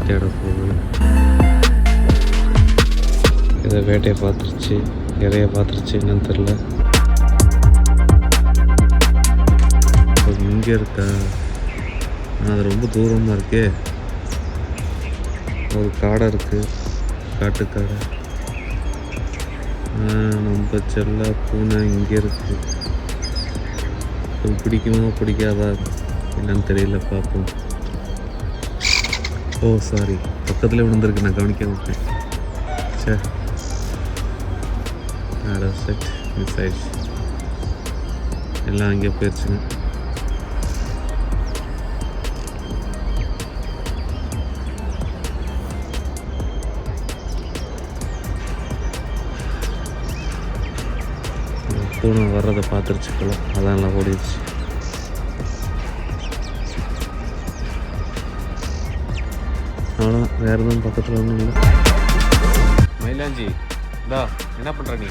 வேட்டையாட போகுது. இதை வேட்டையை பார்த்துருச்சு, இறைய பார்த்துருச்சு, என்னன்னு தெரில. இங்கே இருக்கா? ஆனால் அது ரொம்ப தூரமாக இருக்கே. ஒரு காடை இருக்குது, காட்டுக்காடை. நம்ம செல்ல பூனை இங்கே இருக்குது. அது பிடிக்குமா பிடிக்காதா என்னன்னு தெரியல, பார்ப்போம். ஓ சாரி, பக்கத்தில் விழுந்திருக்கு, நான் கவனிக்க விட்டேன். சரி, செட் மிஸ் ஆயிடுச்சு. எல்லாம் அங்கே போயிடுச்சுங்க. பூனை வர்றதை பார்த்துருச்சு போல, அதான் எல்லாம் ஓடிடுச்சு. அவ்வளோதான், வேறு எதுவும் பக்கத்தில் ஒன்றும் இல்லை. மயிலாஞ்சி, இதா என்ன பண்ணுற நீ?